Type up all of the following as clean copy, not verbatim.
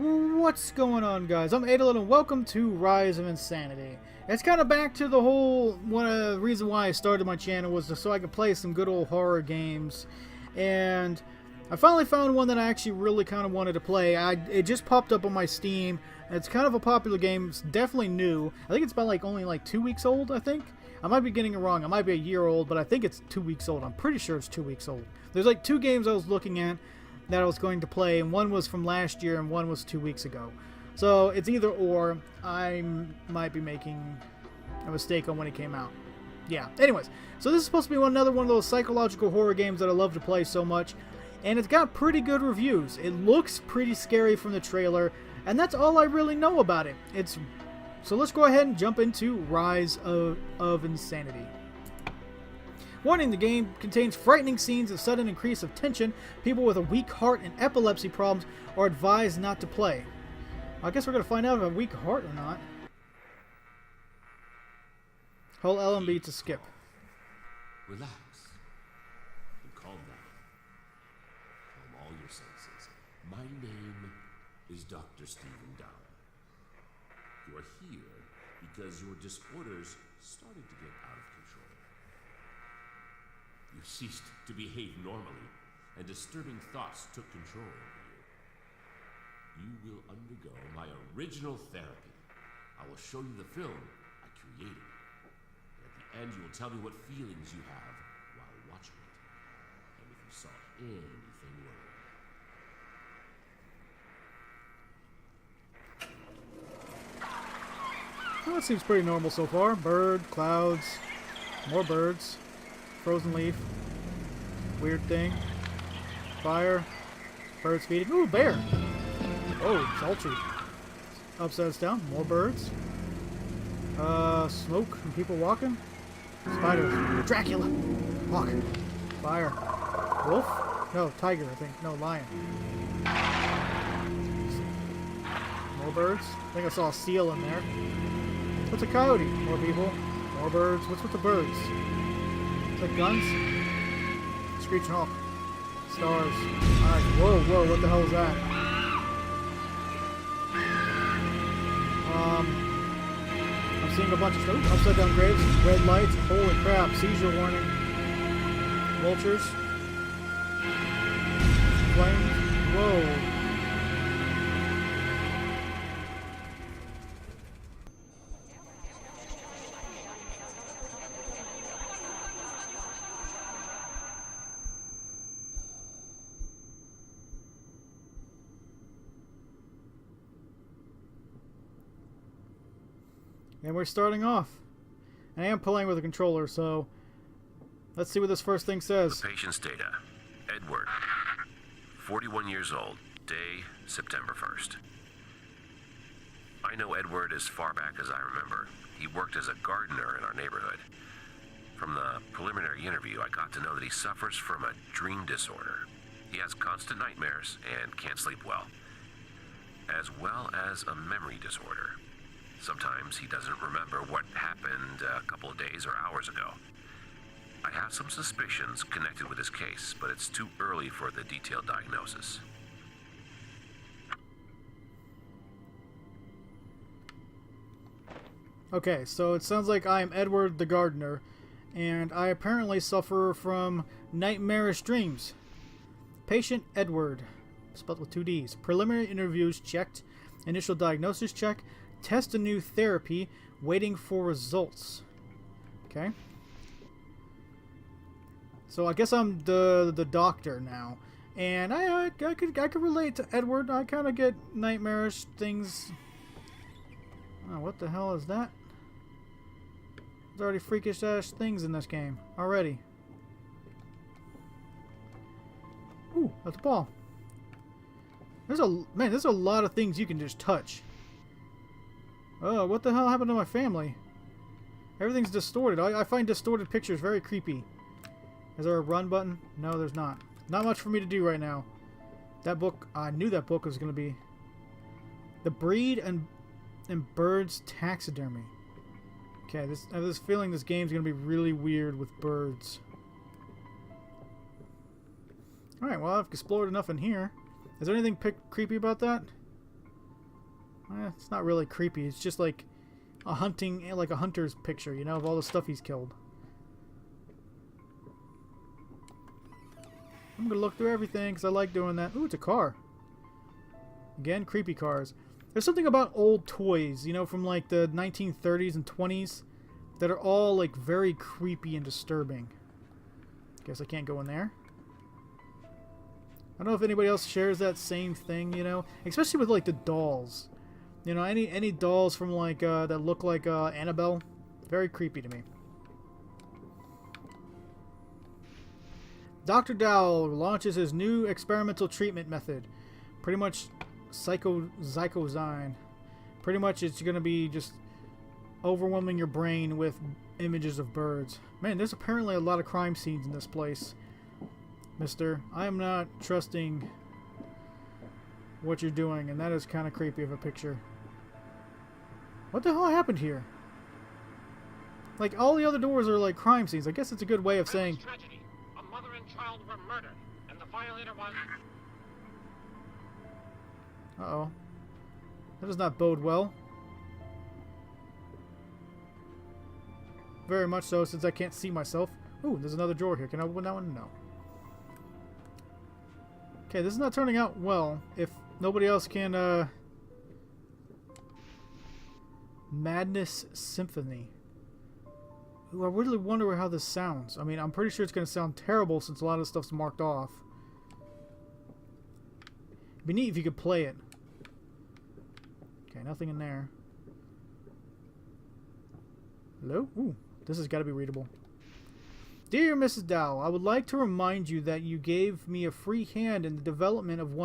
What's going on, guys? I'm Aetallidd and welcome to Rise of Insanity. It's kind of back to the whole reason why I started my channel was so I could play some good old horror games. And I finally found one that I actually really kind of wanted to play. It just popped up on my Steam. It's kind of a popular game. It's definitely new. I think it's about only 2 weeks old, I think. I might be getting it wrong. It might be a year old, but I think it's 2 weeks old. I'm pretty sure it's 2 weeks old. There's like 2 games I was looking at that I was going to play, and one was from last year and one was 2 weeks ago. So it's either or. I might be making a mistake on when it came out. Yeah, anyways, so this is supposed to be another one of those psychological horror games that I love to play so much, and it's got pretty good reviews. It looks pretty scary from the trailer, and that's all I really know about it. So let's go ahead and jump into Rise of Insanity. Warning, the game contains frightening scenes of sudden increase of tension. People with a weak heart and epilepsy problems are advised not to play. I guess we're going to find out if I have a weak heart or not. Hold LMB to skip. Relax and calm down. Calm all your senses. My name is Dr. Stephen Down. You are here because your disorders started to get out of control. You ceased to behave normally, and disturbing thoughts took control over you. You will undergo my original therapy. I will show you the film I created. And at the end, you will tell me what feelings you have while watching it, and if you saw anything wrong. Well, that seems pretty normal so far. Bird, clouds, more birds. Frozen leaf. Weird thing. Fire. Birds feeding. Ooh, bear. Oh, sultry. Upsides down. More birds. Smoke and people walking. Spiders. Dracula. Walk. Fire. Wolf? No, tiger, I think. No, lion. More birds. I think I saw a seal in there. What's a coyote? More people. More birds. What's with the birds? The guns? Screeching Hawk. Stars. Alright, whoa, what the hell is that? I'm seeing a bunch of stuff. Upside down graves, red lights, holy crap, seizure warning. Vultures. Flames. Whoa. And we're starting off. And I am playing with a controller, so let's see what this first thing says. The patient's data. Edward, 41 years old, day September 1st. I know Edward as far back as I remember. He worked as a gardener in our neighborhood. From the preliminary interview, I got to know that he suffers from a dream disorder. He has constant nightmares and can't sleep well as a memory disorder. Sometimes he doesn't remember what happened a couple of days or hours ago. I have some suspicions connected with his case, but it's too early for the detailed diagnosis. Okay, so it sounds like I am Edward the gardener, and I apparently suffer from nightmarish dreams. Patient Edward, spelled with 2 D's. Preliminary interviews checked. Initial diagnosis check. Test a new therapy. Waiting for results. Okay. So I guess I'm the doctor now, and I could relate to Edward. I kind of get nightmarish things. Oh, what the hell is that? There's already freakish ass things in this game already. Ooh, that's a ball. There's a lot of things you can just touch. Oh, what the hell happened to my family? Everything's distorted. I find distorted pictures very creepy. Is there a run button? No, there's not. Not much for me to do right now. That book, I knew that book was going to be The Breed and Birds Taxidermy. Okay, I have this feeling this game's going to be really weird with birds. Alright, well, I've explored enough in here. Is there anything creepy about that? It's not really creepy. It's just like a hunter's picture, you know, of all the stuff he's killed. I'm gonna look through everything because I like doing that. Ooh, it's a car. Again, creepy cars. There's something about old toys, you know, from like the 1930s and 20s that are all like very creepy and disturbing. Guess I can't go in there. I don't know if anybody else shares that same thing, you know, especially with like the dolls. You know, any dolls from like that look like Annabelle, very creepy to me. Dr. Dowell launches his new experimental treatment method. Pretty much Zycozyme. Pretty much it's going to be just overwhelming your brain with images of birds. Man, there's apparently a lot of crime scenes in this place. Mister, I am not trusting what you're doing, and that is kind of creepy of a picture. What the hell happened here? Like, all the other doors are like crime scenes. I guess it's a good way of saying... Tragedy. A mother and child were murdered, and the violator was... Uh-oh. That does not bode well. Very much so, since I can't see myself. Ooh, there's another drawer here. Can I open that one? No. Okay, this is not turning out well. If nobody else can, Madness Symphony. Ooh, I really wonder how this sounds. I mean, I'm pretty sure it's going to sound terrible since a lot of stuff's marked off. It'd be neat if you could play it. Okay, nothing in there. Hello? Ooh, this has got to be readable. Dear Mrs. Dow, I would like to remind you that you gave me a free hand in the development of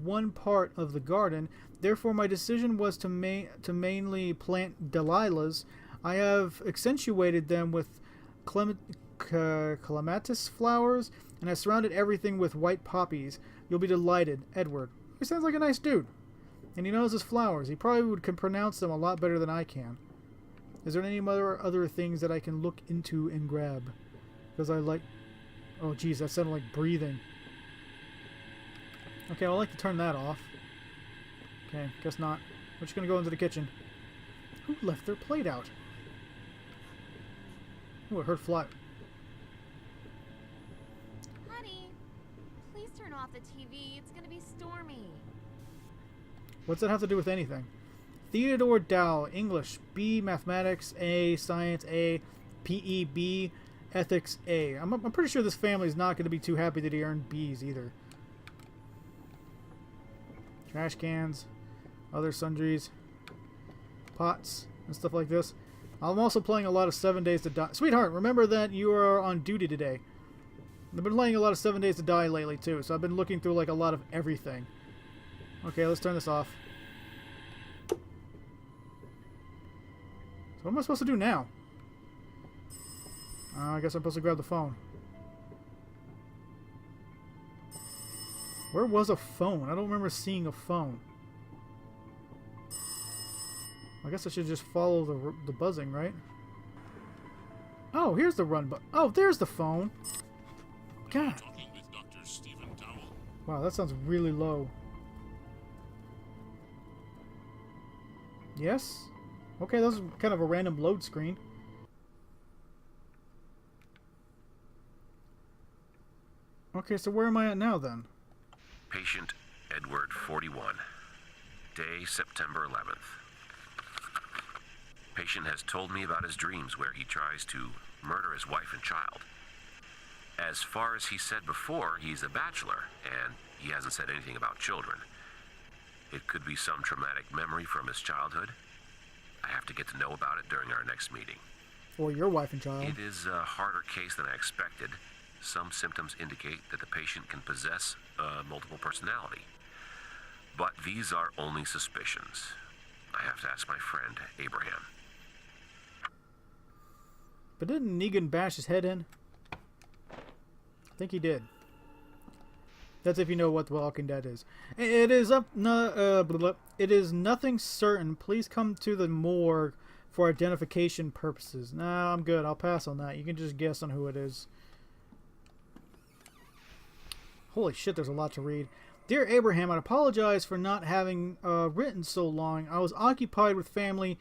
one part of the garden. Therefore, my decision was to mainly plant Delilahs. I have accentuated them with clematis flowers, and I surrounded everything with white poppies. You'll be delighted, Edward. He sounds like a nice dude, and he knows his flowers. He probably can pronounce them a lot better than I can. Is there any other things that I can look into and grab? Because I like... Oh, geez, that sounded like breathing. Okay, I'd like to turn that off. Okay, guess not. We're just going to go into the kitchen. Who left their plate out? Ooh, I heard fly. Honey, please turn off the TV. It's going to be stormy. What's that have to do with anything? Theodore Dow, English, B, Mathematics, A, Science, A, PE, B, Ethics, A. I'm pretty sure this family is not going to be too happy that he earned B's either. Trash cans, other sundries, pots, and stuff like this. I'm also playing a lot of 7 Days to Die. Sweetheart, remember that you are on duty today. I've been playing a lot of 7 Days to Die lately too, so I've been looking through like a lot of everything. Okay, let's turn this off. What am I supposed to do now? I guess I'm supposed to grab the phone. Where was a phone? I don't remember seeing a phone. I guess I should just follow the buzzing, right? Oh, here's the run button. Oh, there's the phone. God. Talking with Dr. Stephen Dowell. Wow, that sounds really low. Yes? Okay, that was kind of a random load screen. Okay, so where am I at now then? Patient Edward, 41. Day, September 11th. Patient has told me about his dreams where he tries to murder his wife and child. As far as he said before, he's a bachelor, and he hasn't said anything about children. It could be some traumatic memory from his childhood. I have to get to know about it during our next meeting. Or your wife and child. It is a harder case than I expected. Some symptoms indicate that the patient can possess multiple personality. But these are only suspicions. I have to ask my friend, Abraham. But didn't Negan bash his head in? I think he did. That's if you know what The Walking Dead is. It is nothing certain. Please come to the morgue for identification purposes. Nah, I'm good. I'll pass on that. You can just guess on who it is. Holy shit, there's a lot to read. Dear Abraham, I apologize for not having written so long. I was occupied with family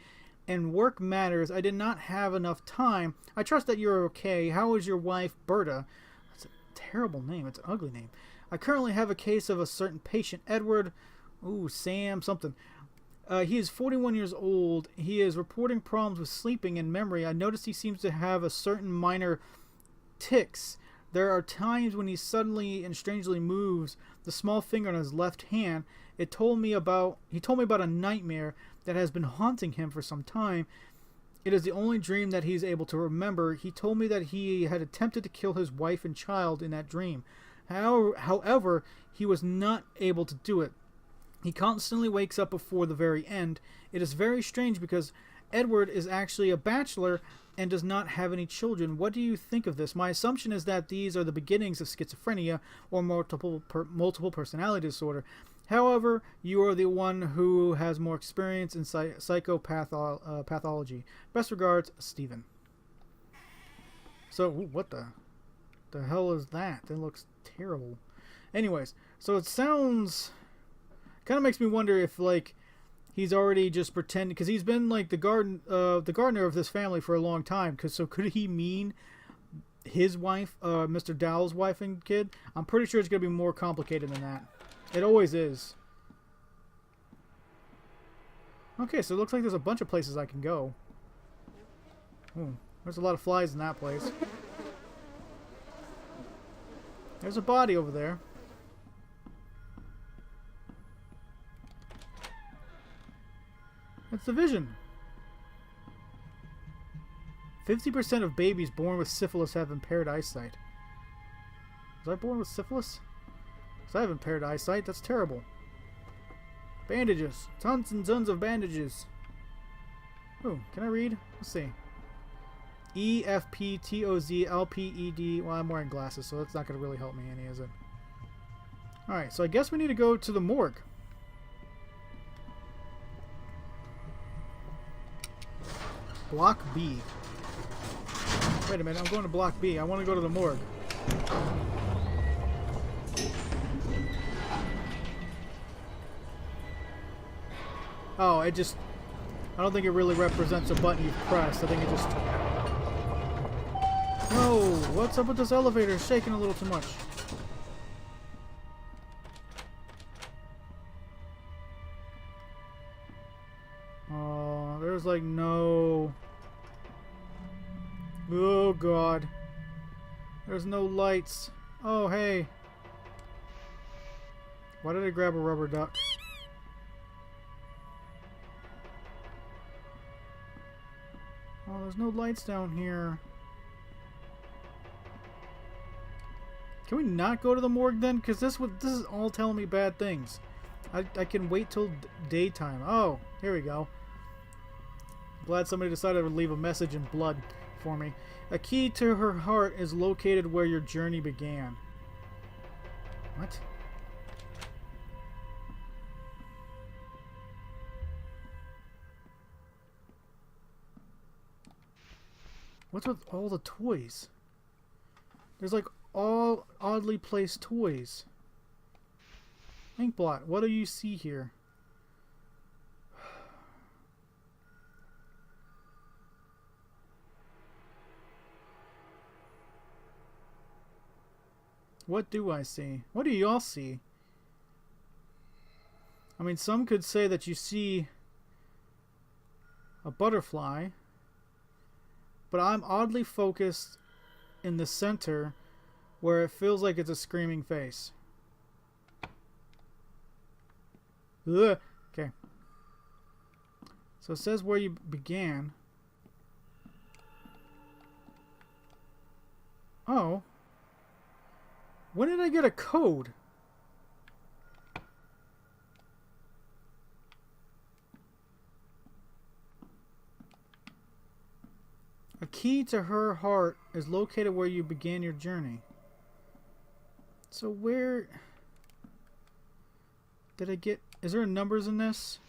and work matters. I did not have enough time. I trust that you're okay. How is your wife, Berta? That's a terrible name. It's an ugly name. I currently have a case of a certain patient, Edward. Ooh, Sam something. He is 41 years old. He is reporting problems with sleeping and memory. I noticed he seems to have a certain minor tics. There are times when he suddenly and strangely moves the small finger on his left hand. He told me about a nightmare that has been haunting him for some time. It is the only dream that he's able to remember. He told me that he had attempted to kill his wife and child in that dream. However, he was not able to do it. He constantly wakes up before the very end. It is very strange because Edward is actually a bachelor and does not have any children. What do you think of this? My assumption is that these are the beginnings of schizophrenia or multiple personality disorder. However, you are the one who has more experience in psychopathology. Best regards, Stephen. So, what the hell is that? That looks terrible. Anyways, so it sounds... kind of makes me wonder if, like, he's already just pretending, because he's been like the gardener of this family for a long time. So could he mean his wife, Mr. Dowell's wife and kid? I'm pretty sure it's gonna be more complicated than that. It always is. Okay, so it looks like there's a bunch of places I can go. Ooh, there's a lot of flies in that place. There's a body over there. It's the vision. 50% of babies born with syphilis have impaired eyesight. Was I born with syphilis? Because I have impaired eyesight. That's terrible. Bandages. Tons and tons of bandages. Oh, can I read? Let's see. EFPTOZLPED. Well, I'm wearing glasses, so that's not going to really help me any, is it? Alright, so I guess we need to go to the morgue. Block B. Wait a minute, I'm going to Block B. I want to go to the morgue. Oh, it just... I don't think it really represents a button you've pressed. I think it just... No! What's up with this elevator? It's shaking a little too much. Oh, there's like no... Oh god. There's no lights. Oh hey. Why did I grab a rubber duck? Oh, there's no lights down here. Can we not go to the morgue then? Because this is all telling me bad things. I can wait till daytime. Oh, here we go. Glad somebody decided to leave a message in blood for me. A key to her heart is located where your journey began. What? What's with all the toys? There's like all oddly placed toys. Inkblot, what do you see here? What do I see? What do y'all see? I mean, some could say that you see a butterfly, but I'm oddly focused in the center where it feels like it's a screaming face. Ugh. Okay. So it says where you began. Oh. When did I get a code? A key to her heart is located where you began your journey. So where did I get... Is there numbers in this?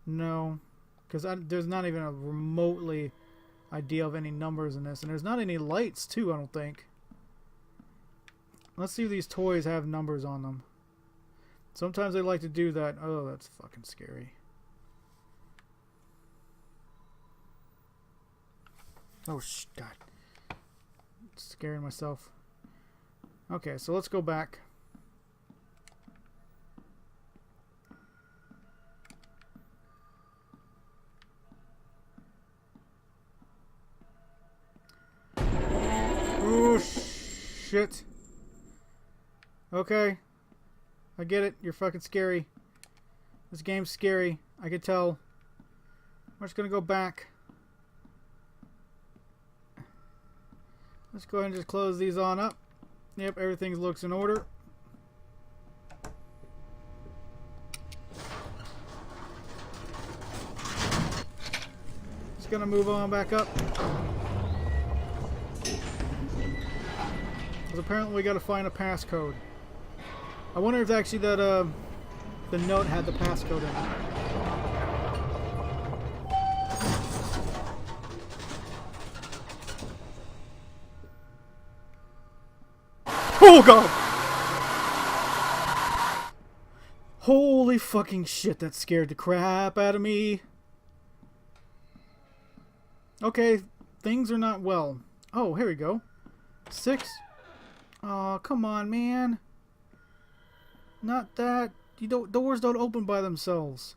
No. Because there's not even a remotely idea of any numbers in this. And there's not any lights too, I don't think. Let's see if these toys have numbers on them. Sometimes they like to do that. Oh, that's fucking scary. Oh, God. Scaring myself. Okay, so let's go back. Oh, shit. Okay. I get it. You're fucking scary. This game's scary. I can tell. We're just gonna go back. Let's go ahead and just close these on up. Yep, everything looks in order. Just gonna move on back up. Because apparently we gotta find a passcode. I wonder if actually that the note had the passcode in it. Oh god! Holy fucking shit, that scared the crap out of me. Okay, things are not well. Oh, here we go. 6. Oh, come on, man. Not that. Doors don't open by themselves.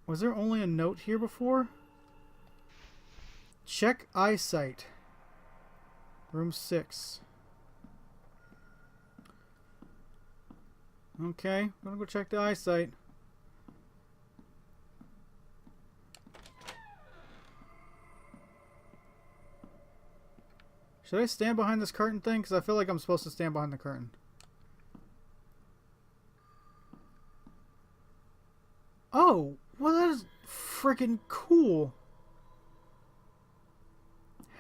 Was there only a note here before? Check eyesight. Room 6. Okay, I'm gonna go check the eyesight. Should I stand behind this curtain thing? Because I feel like I'm supposed to stand behind the curtain. Oh, well that is freaking cool.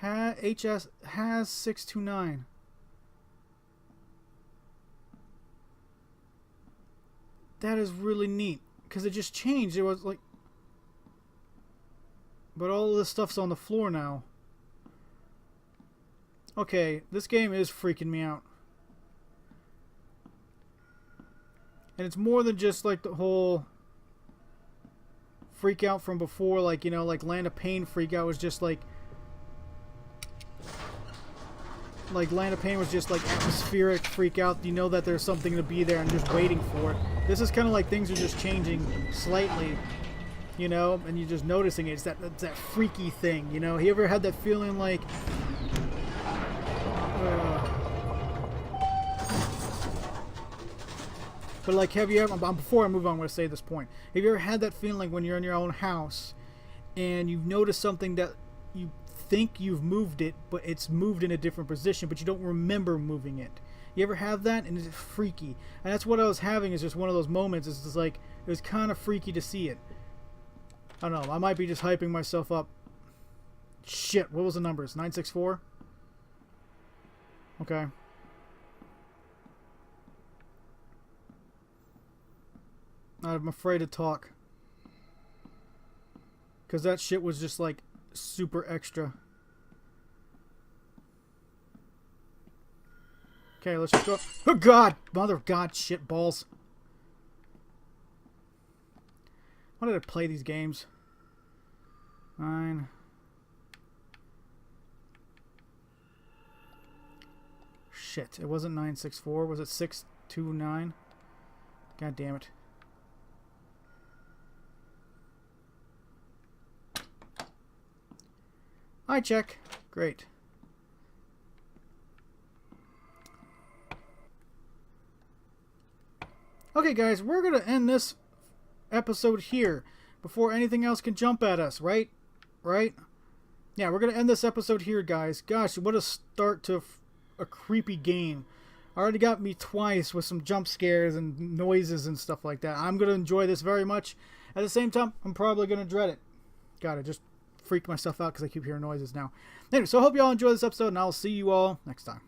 HS has 629. That is really neat. Because it just changed. It was like... But all of this stuff's on the floor now. Okay, this game is freaking me out. And it's more than just like the whole freak out from before, like, you know, like Land of Pain freak out was just like Land of Pain was just like atmospheric freak out. You know that there's something to be there and just waiting for it. This is kind of like things are just changing slightly, you know, and you're just noticing it. It's that freaky thing, you know. You ever had that feeling like but like, have you ever, before I move on, I'm going to say this point. Have you ever had that feeling like when you're in your own house and you've noticed something that you think you've moved it, but it's moved in a different position, but you don't remember moving it? You ever have that? And it's freaky. And that's what I was having, is just one of those moments. It's just like, it was kind of freaky to see it. I don't know. I might be just hyping myself up. Shit, what was the numbers? 964? Okay. I'm afraid to talk. Because that shit was just like super extra. Okay, let's just go. Oh god! Mother of god, shit balls. Why did I play these games? 9. Shit, it wasn't 964. Was it 629? God damn it. Eye check. Great. Okay, guys, we're going to end this episode here before anything else can jump at us, right? Right? Yeah, we're going to end this episode here, guys. Gosh, what a start to a creepy game. Already got me twice with some jump scares and noises and stuff like that. I'm going to enjoy this very much. At the same time, I'm probably going to dread it. Gotta just freak myself out because I keep hearing noises now. Anyway, so I hope you all enjoy this episode, and I'll see you all next time.